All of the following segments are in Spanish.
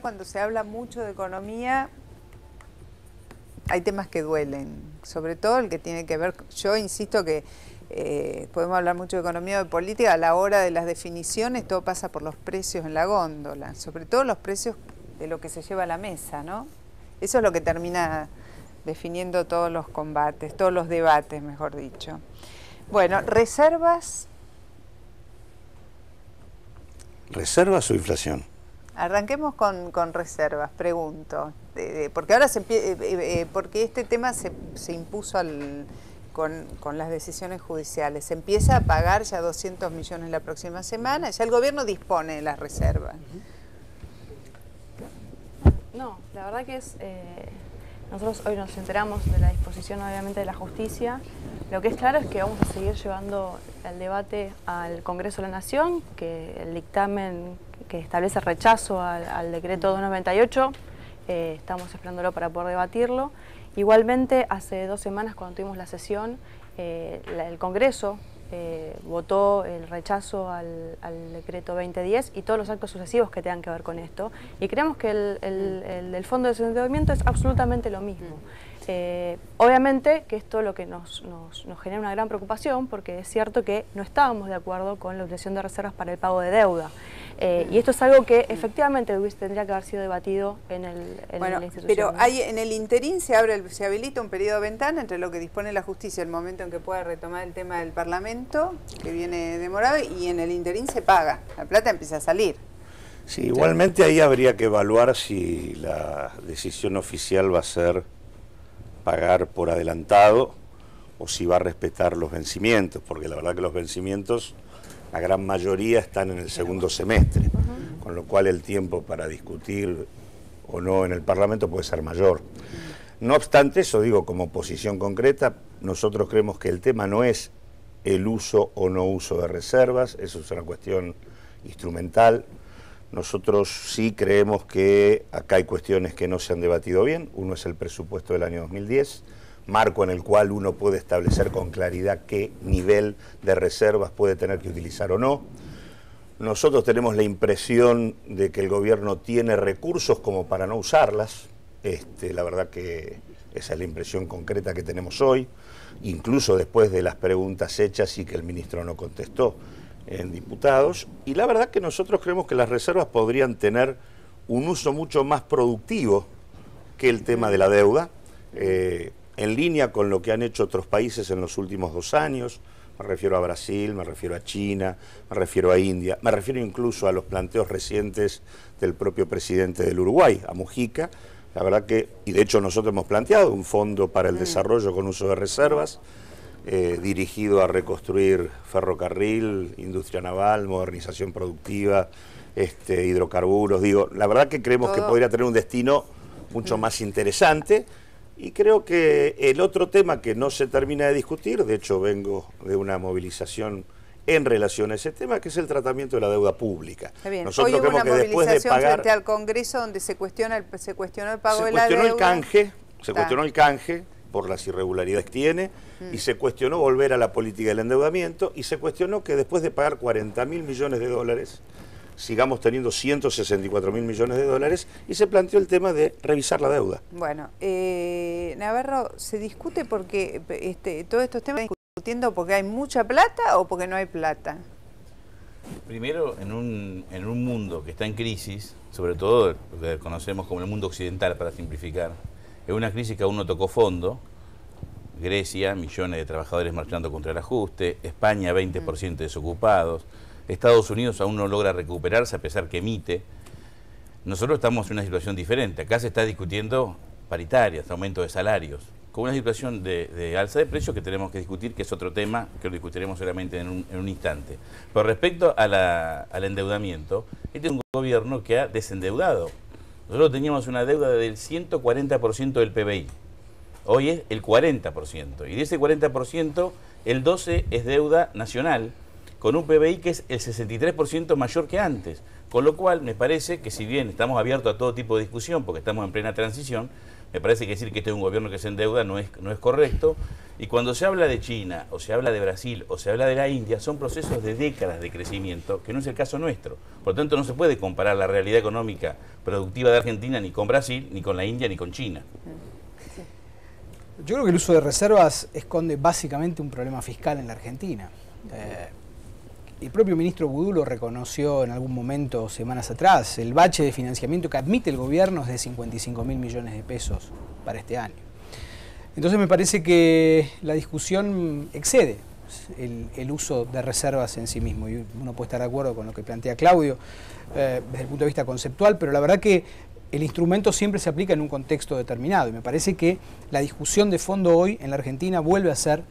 Cuando se habla mucho de economía, hay temas que duelen, sobre todo el que tiene que ver, yo insisto que podemos hablar mucho de economía o de política, a la hora de las definiciones todo pasa por los precios en la góndola, sobre todo los precios de lo que se lleva a la mesa, ¿no? Eso es lo que termina definiendo todos los combates, todos los debates, mejor dicho. Bueno, reservas. ¿Reservas o inflación? Arranquemos con reservas, pregunto, porque ahora porque este tema se impuso con las decisiones judiciales. Se empieza a pagar ya 200 millones la próxima semana, ya el gobierno dispone de las reservas. No, la verdad que es... nosotros hoy nos enteramos de la disposición, obviamente, de la justicia. Lo que es claro es que vamos a seguir llevando el debate al Congreso de la Nación, que el dictamen que establece rechazo al decreto 298, estamos esperándolo para poder debatirlo. Igualmente, hace 2 semanas, cuando tuvimos la sesión, el Congreso votó el rechazo al decreto 2010 y todos los actos sucesivos que tengan que ver con esto. Y creemos que el fondo de desendeudamiento es absolutamente lo mismo. Obviamente que esto lo que nos genera una gran preocupación, porque es cierto que no estábamos de acuerdo con la obtención de reservas para el pago de deuda. Y esto es algo que efectivamente tendría que haber sido debatido en la institución. Pero hay, en el interín se habilita un periodo de ventana entre lo que dispone la justicia, el momento en que pueda retomar el tema del Parlamento, que viene demorado, y en el interín se paga, la plata empieza a salir. Sí, igualmente ahí habría que evaluar si la decisión oficial va a ser pagar por adelantado o si va a respetar los vencimientos, porque la verdad que los vencimientos, la gran mayoría están en el segundo semestre, con lo cual el tiempo para discutir o no en el Parlamento puede ser mayor. No obstante eso, digo, como posición concreta, nosotros creemos que el tema no es el uso o no uso de reservas, eso es una cuestión instrumental. Nosotros sí creemos que acá hay cuestiones que no se han debatido bien. Uno es el presupuesto del año 2010, marco en el cual uno puede establecer con claridad qué nivel de reservas puede tener que utilizar o no. Nosotros tenemos la impresión de que el gobierno tiene recursos como para no usarlas. La verdad que esa es la impresión concreta que tenemos hoy, incluso después de las preguntas hechas y que el ministro no contestó en diputados, y la verdad que nosotros creemos que las reservas podrían tener un uso mucho más productivo que el tema de la deuda, en línea con lo que han hecho otros países en los últimos 2 años, me refiero a Brasil, me refiero a China, me refiero a India, me refiero incluso a los planteos recientes del propio presidente del Uruguay, a Mujica. La verdad que, y de hecho nosotros hemos planteado un fondo para el desarrollo con uso de reservas, dirigido a reconstruir ferrocarril, industria naval, modernización productiva, hidrocarburos. Digo, la verdad que creemos que podría tener un destino mucho más interesante, y creo que el otro tema que no se termina de discutir, de hecho vengo de una movilización en relación a ese tema, que es el tratamiento de la deuda pública. Está bien. Nosotros Hoy hubo creemos una que después de pagar, frente al Congreso donde se cuestionó el pago de la deuda. Se cuestionó el canje por las irregularidades que tiene, y se cuestionó volver a la política del endeudamiento, y se cuestionó que después de pagar 40.000 millones de dólares, sigamos teniendo 164.000 millones de dólares, y se planteó el tema de revisar la deuda. Bueno, Navarro, ¿se discute porque todos estos temas están discutiendo porque hay mucha plata o porque no hay plata? Primero, en un mundo que está en crisis, sobre todo lo que conocemos como el mundo occidental, para simplificar, es una crisis que aún no tocó fondo. Grecia, millones de trabajadores marchando contra el ajuste, España 20% desocupados, Estados Unidos aún no logra recuperarse a pesar que emite. Nosotros estamos en una situación diferente. Acá se está discutiendo paritarias, aumento de salarios, con una situación de alza de precios que tenemos que discutir, que es otro tema que lo discutiremos solamente en un instante. Pero respecto al endeudamiento, este es un gobierno que ha desendeudado. Nosotros teníamos una deuda del 140% del PBI. Hoy es el 40%. Y de ese 40%, el 12% es deuda nacional, con un PBI que es el 63% mayor que antes. Con lo cual, me parece que si bien estamos abiertos a todo tipo de discusión, porque estamos en plena transición, me parece que decir que este es un gobierno que se endeuda no es correcto. Y cuando se habla de China, o se habla de Brasil, o se habla de la India, son procesos de décadas de crecimiento, que no es el caso nuestro. Por lo tanto, no se puede comparar la realidad económica productiva de Argentina ni con Brasil, ni con la India, ni con China. Yo creo que el uso de reservas esconde básicamente un problema fiscal en la Argentina. El propio ministro Vudú lo reconoció en algún momento, semanas atrás. El bache de financiamiento que admite el gobierno es de 55.000 millones de pesos para este año. Entonces me parece que la discusión excede el uso de reservas en sí mismo. Y uno puede estar de acuerdo con lo que plantea Claudio desde el punto de vista conceptual, pero la verdad que el instrumento siempre se aplica en un contexto determinado. Y me parece que la discusión de fondo hoy en la Argentina vuelve a ser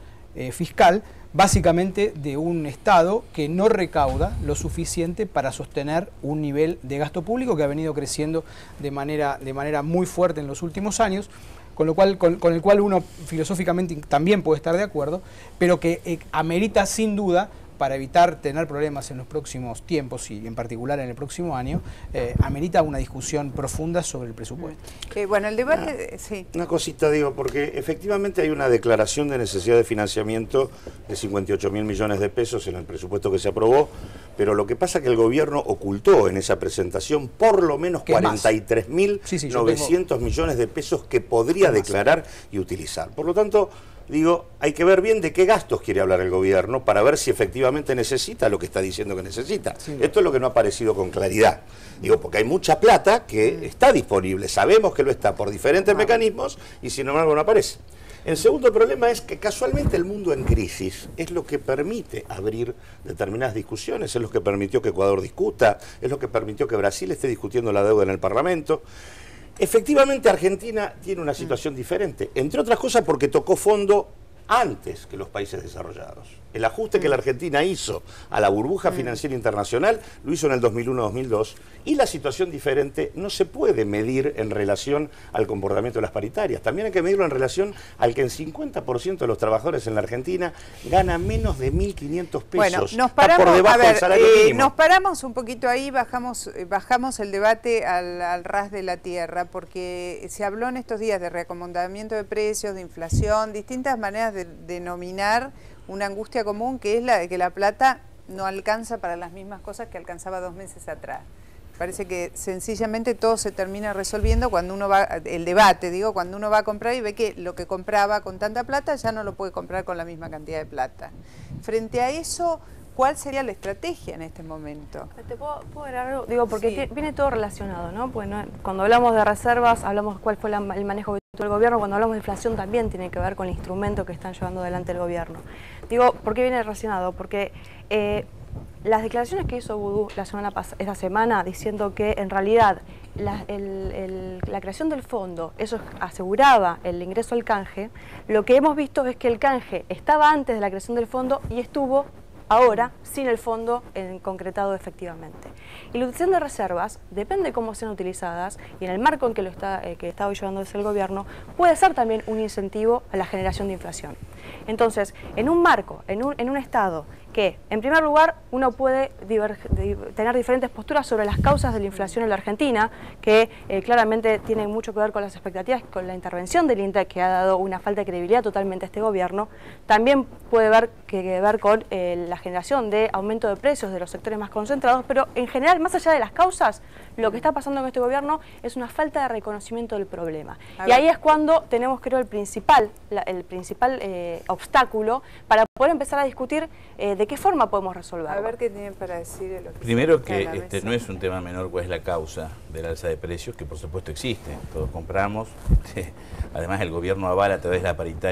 fiscal, básicamente de un Estado que no recauda lo suficiente para sostener un nivel de gasto público que ha venido creciendo de manera muy fuerte en los últimos años, con el cual uno filosóficamente también puede estar de acuerdo, pero que amerita sin duda, para evitar tener problemas en los próximos tiempos y en particular en el próximo año, amerita una discusión profunda sobre el presupuesto. Bueno, el debate, sí. Una cosita digo, porque efectivamente hay una declaración de necesidad de financiamiento de 58.000 millones de pesos en el presupuesto que se aprobó, pero lo que pasa es que el gobierno ocultó en esa presentación por lo menos 43.900 millones de pesos que podría declarar y utilizar. Por lo tanto, digo, hay que ver bien de qué gastos quiere hablar el gobierno para ver si efectivamente necesita lo que está diciendo que necesita. Sí. Esto es lo que no ha aparecido con claridad. Digo, porque hay mucha plata que está disponible, sabemos que lo está por diferentes mecanismos y sin embargo no aparece. El segundo problema es que casualmente el mundo en crisis es lo que permite abrir determinadas discusiones, es lo que permitió que Ecuador discuta, es lo que permitió que Brasil esté discutiendo la deuda en el Parlamento. Efectivamente, Argentina tiene una situación diferente, entre otras cosas porque tocó fondo antes que los países desarrollados. El ajuste que la Argentina hizo a la burbuja financiera internacional lo hizo en el 2001-2002 y la situación diferente no se puede medir en relación al comportamiento de las paritarias. También hay que medirlo en relación al que el 50% de los trabajadores en la Argentina gana menos de 1.500 pesos. Bueno, nos paramos, por debajo del salario mínimo. Nos paramos un poquito ahí, bajamos el debate al ras de la tierra, porque se habló en estos días de reacomodamiento de precios, de inflación, distintas maneras de denominar una angustia común, que es la de que la plata no alcanza para las mismas cosas que alcanzaba 2 meses atrás. Parece que sencillamente todo se termina resolviendo cuando uno va, el debate, digo, cuando uno va a comprar y ve que lo que compraba con tanta plata ya no lo puede comprar con la misma cantidad de plata. Frente a eso, ¿cuál sería la estrategia en este momento? ¿Te puedo agregar algo? Digo, porque viene todo relacionado, ¿no? Pues cuando hablamos de reservas, hablamos cuál fue el manejo que tuvo el gobierno. Cuando hablamos de inflación también tiene que ver con el instrumento que están llevando adelante el gobierno. Digo, ¿por qué viene relacionado? Porque las declaraciones que hizo Vudú esta semana diciendo que en realidad la creación del fondo, eso aseguraba el ingreso al canje, lo que hemos visto es que el canje estaba antes de la creación del fondo y estuvo ahora sin el fondo concretado efectivamente. Y la utilización de reservas, depende de cómo sean utilizadas, y en el marco en que está hoy llevándose el gobierno, puede ser también un incentivo a la generación de inflación. Entonces, en un marco, en un Estado que, en primer lugar, uno puede tener diferentes posturas sobre las causas de la inflación en la Argentina, que claramente tienen mucho que ver con las expectativas, con la intervención del INDEC, que ha dado una falta de credibilidad totalmente a este gobierno. También puede ver con la generación de aumento de precios de los sectores más concentrados, pero en general, más allá de las causas, lo que está pasando con este gobierno es una falta de reconocimiento del problema. Y ahí es cuando tenemos, creo, el principal obstáculo para poder empezar a discutir de qué forma podemos resolverlo. A ver qué tienen para decir. Primero que no es un tema menor cuál es la causa del alza de precios, que por supuesto existe. Todos compramos, además el gobierno avala a través de la paritaria